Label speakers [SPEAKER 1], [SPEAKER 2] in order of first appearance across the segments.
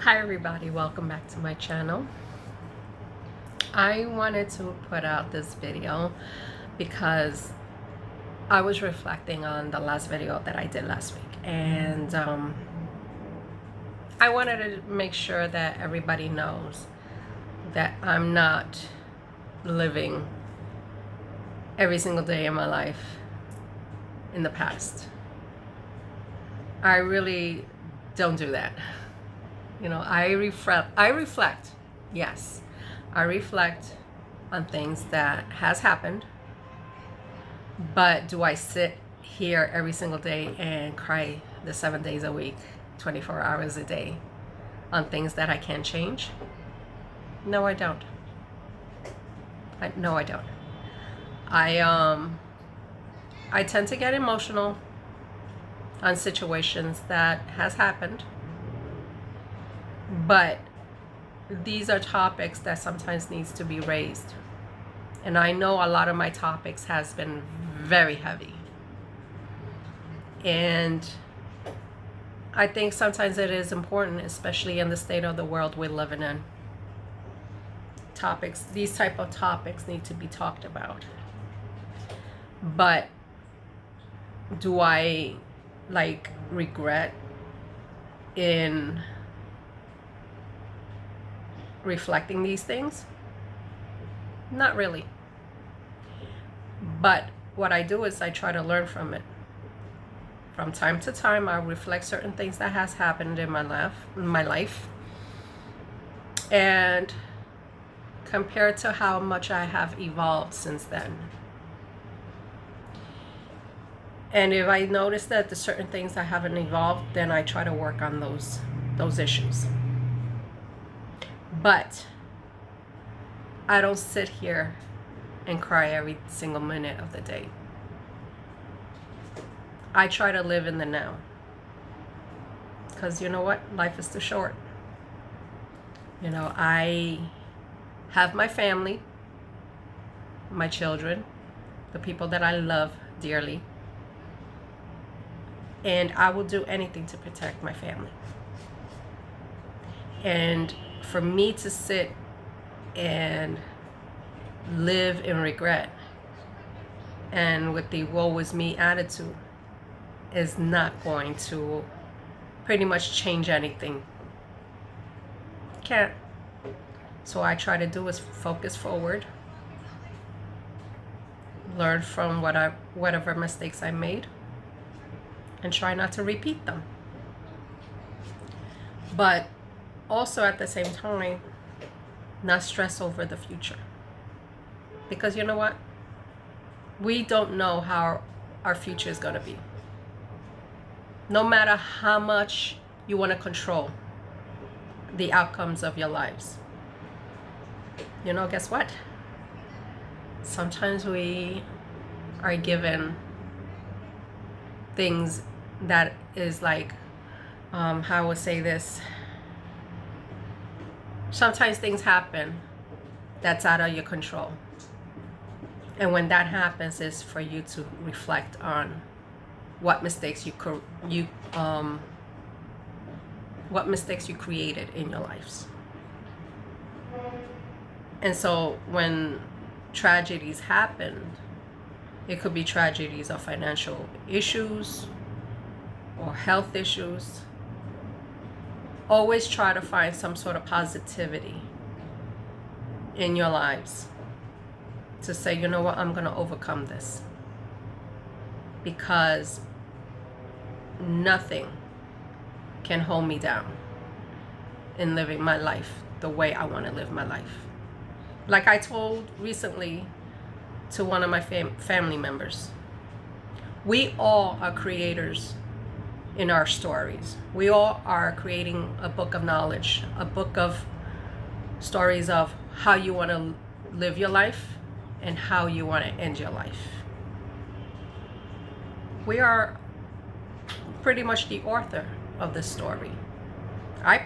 [SPEAKER 1] Hi everybody, welcome back to my channel. I wanted to put out this video because I was reflecting on the last video that I did last week, and I wanted to make sure that everybody knows that I'm not living every single day in my life in the past. I really don't do that. I reflect, yes. I reflect on things that has happened, but do I sit here every single day and cry the 7 days a week, 24 hours a day on things that I can't change? No, I don't. No, I don't. I tend to get emotional on situations that has happened, but these are topics that sometimes needs to be raised. And I know a lot of my topics has been very heavy. And I think sometimes it is important, especially in the state of the world we're living in. These type of topics need to be talked about. But do I regret in reflecting these things? Not really. But what I do is I try to learn from it. From time to time, I reflect certain things that has happened in my life, and compare to how much I have evolved since then. And if I notice that the certain things I haven't evolved, then I try to work on those issues. But I don't sit here and cry every single minute of the day. I try to live in the now. Because you know what? Life is too short. I have my family, my children, the people that I love dearly. And I will do anything to protect my family. And for me to sit and live in regret and with the woe is me attitude is not going to pretty much change anything. Can't. So I try to do is focus forward, learn from whatever mistakes I made, and try not to repeat them. But also at the same time, not stress over the future. Because you know what? We don't know how our future is going to be. No matter how much you want to control the outcomes of your lives. Guess what? Sometimes we are given things that is how I would say this. Sometimes things happen that's out of your control. And when that happens, is for you to reflect on what mistakes you created in your lives. And so when tragedies happen, it could be tragedies of financial issues or health issues. Always try to find some sort of positivity in your lives to say, you know what, I'm going to overcome this. Because nothing can hold me down in living my life the way I want to live my life. Like I told recently to one of my family members, we all are creators in our stories. We all are creating a book of knowledge, a book of stories of how you want to live your life and how you want to end your life. We are pretty much the author of this story. I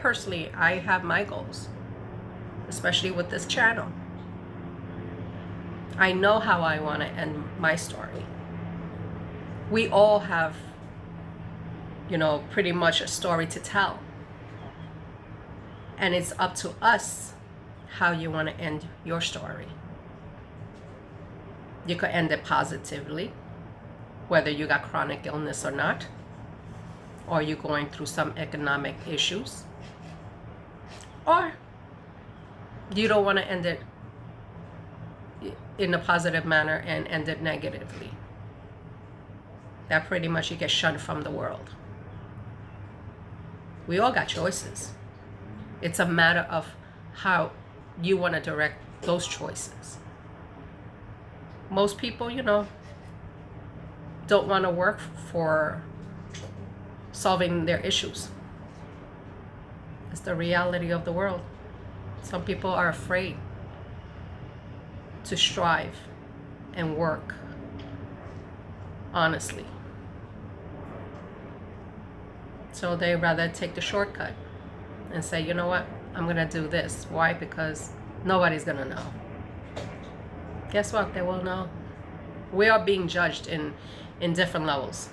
[SPEAKER 1] have my goals, especially with this channel. I know how I want to end my story. We all have, pretty much a story to tell. And it's up to us how you want to end your story. You could end it positively, whether you got chronic illness or not, or you're going through some economic issues, or you don't want to end it in a positive manner and end it negatively. That pretty much you get shunned from the world. We all got choices. It's a matter of how you want to direct those choices. Most people, don't want to work for solving their issues. It's the reality of the world. Some people are afraid to strive and work honestly. So they rather take the shortcut and say, you know what, I'm going to do this. Why? Because nobody's going to know. Guess what? They will know. We are being judged in different levels,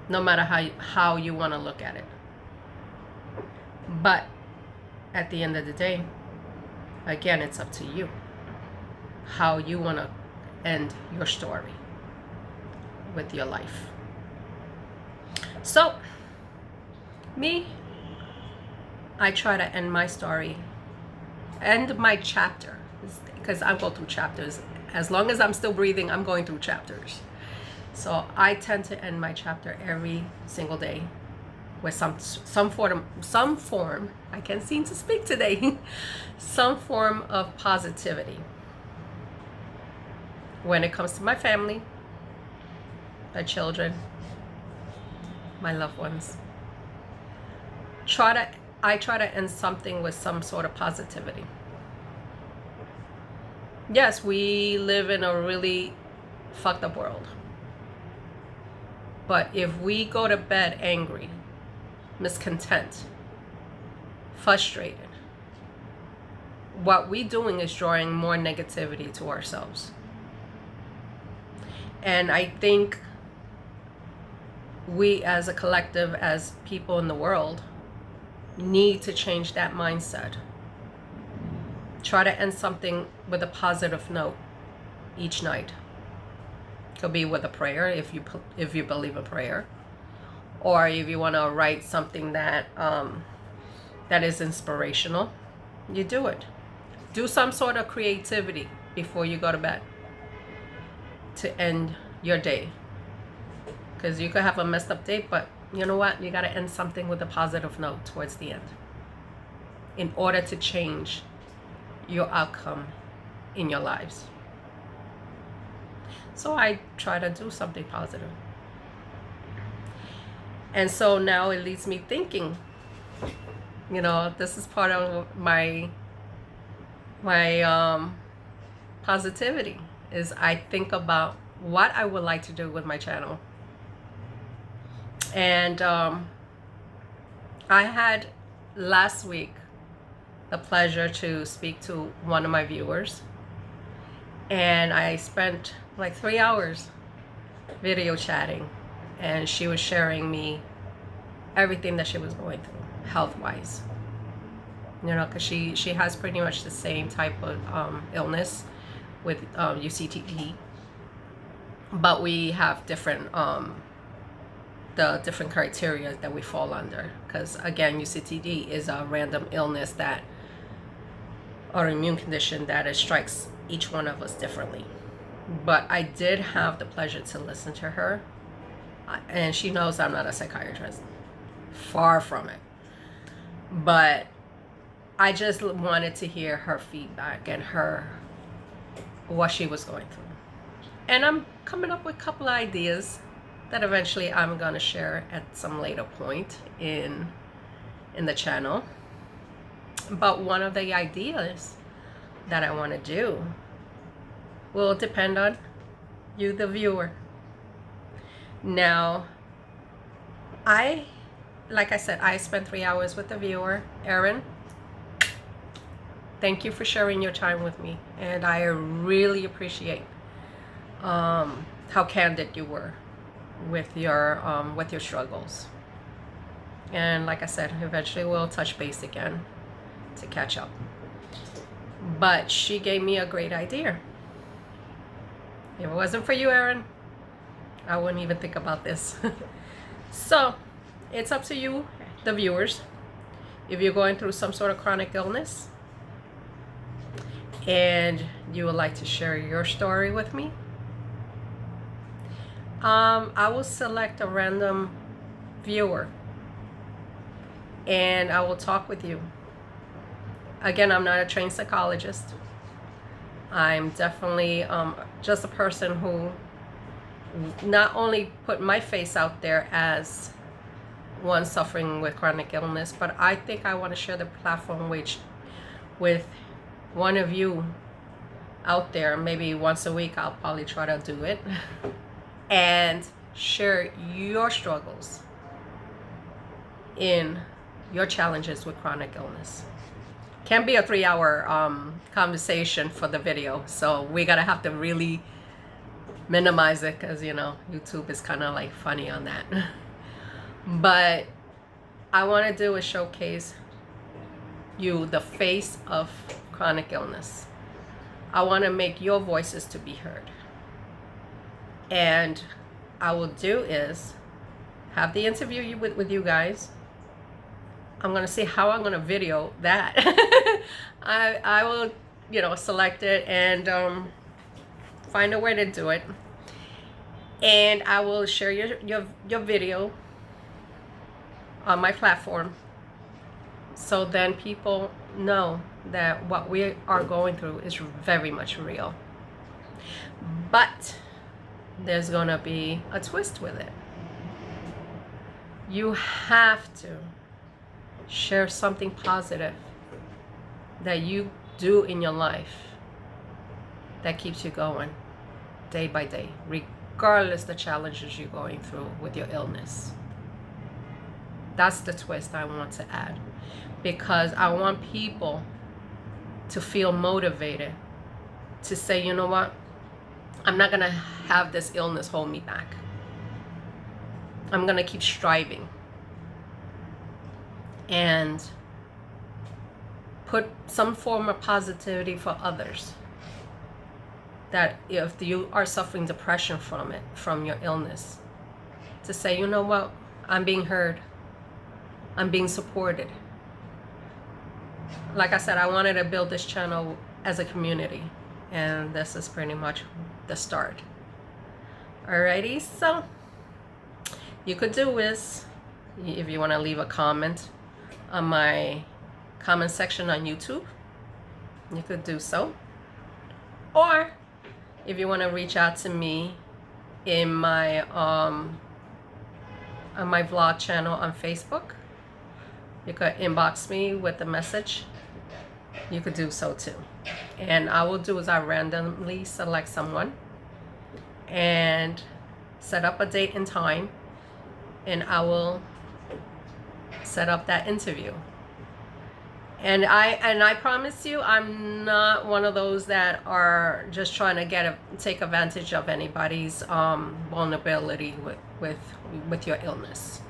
[SPEAKER 1] no matter how you want to look at it. But at the end of the day, again, it's up to you how you want to end your story with your life. So, I try to end my story, end my chapter, because I go through chapters. As long as I'm still breathing, I'm going through chapters. So I tend to end my chapter every single day with some form, I can't seem to speak today, some form of positivity. When it comes to my family, my children, my loved ones, I try to end something with some sort of positivity. Yes, we live in a really fucked up world. But if we go to bed angry, miscontent, frustrated, what we're doing is drawing more negativity to ourselves. And I think we as a collective, as people in the world, need to change that mindset. Try to end something with a positive note each night. Could be with a prayer if you believe in prayer, or if you want to write something that is inspirational, you do it. Do some sort of creativity before you go to bed to end your day, because you could have a messed up day, but you know what? You got to end something with a positive note towards the end in order to change your outcome in your lives. So I try to do something positive. And so now it leaves me thinking, this is part of my positivity, is I think about what I would like to do with my channel. And I had last week the pleasure to speak to one of my viewers, and I spent like 3 hours video chatting, and she was sharing me everything that she was going through health-wise, because she has pretty much the same type of illness with UCTD, but we have different the different criteria that we fall under, because again, UCTD is a random illness or immune condition that it strikes each one of us differently. But I did have the pleasure to listen to her, and she knows I'm not a psychiatrist, far from it, but I just wanted to hear her feedback and what she was going through. And I'm coming up with a couple of ideas that eventually I'm going to share at some later point in the channel. But one of the ideas that I want to do will depend on you, the viewer. Now, like I said, I spent 3 hours with the viewer, Erin. Thank you for sharing your time with me, and I really appreciate how candid you were with your struggles. And like I said, eventually we'll touch base again. to catch up. But she gave me a great idea. If it wasn't for you, Erin, I wouldn't even think about this. So it's up to you, the viewers. If you're going through some sort of chronic illness and you would like to share your story with me, I will select a random viewer and I will talk with you. Again, I'm not a trained psychologist. I'm definitely just a person who not only put my face out there as one suffering with chronic illness, but I think I want to share the platform with one of you out there. Maybe once a week I'll probably try to do it and share your struggles in your challenges with chronic illness. Can't be a 3-hour conversation for the video, so we gotta have to really minimize it, because you know YouTube is kind of like funny on that. But I want to do is showcase you the face of chronic illness. I want to make your voices to be heard, and I will do is have the interview with you guys. I'm gonna see how I'm gonna video that. I will, you know, select it and find a way to do it, and I will share your video on my platform, so then people know that what we are going through is very much real. But there's gonna be a twist with it. You have to share something positive that you do in your life that keeps you going day by day, regardless the challenges you're going through with your illness. That's the twist I want to add, because I want people to feel motivated to say, you know what, I'm not gonna have this illness hold me back. I'm gonna keep striving and put some form of positivity for others. That if you are suffering depression from your illness, to say, you know what, I'm being heard, I'm being supported. Like I said, I wanted to build this channel as a community, and this is pretty much the start. Alrighty, so you could do is, if you want to leave a comment on my comment section on YouTube, you could do so. Or if you want to reach out to me in my on my vlog channel on Facebook, you could inbox me with a message. You could do so too. And I will do is I randomly select someone and set up a date and time, and I will set up that interview. And I promise you, I'm not one of those that are just trying to take advantage of anybody's vulnerability with your illness.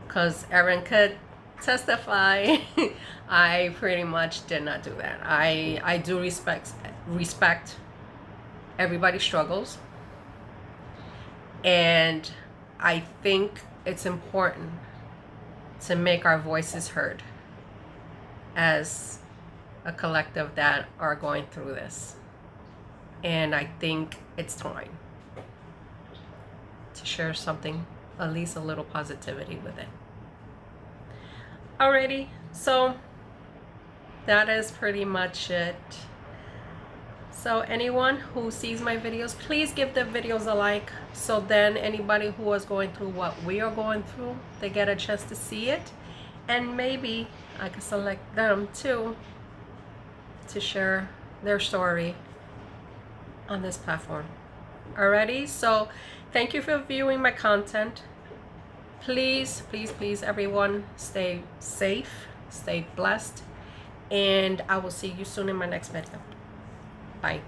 [SPEAKER 1] Because Erin could testify, I pretty much did not do that. I do respect everybody's struggles, and I think it's important to make our voices heard as a collective that are going through this. And I think it's time to share something, at least a little positivity with it. Alrighty, so that is pretty much it. So anyone who sees my videos, please give the videos a like, so then anybody who is going through what we are going through, they get a chance to see it, and maybe I can select them too to share their story on this platform. Alrighty, so thank you for viewing my content. Please, please, please, everyone, stay safe, stay blessed, and I will see you soon in my next video. Bye.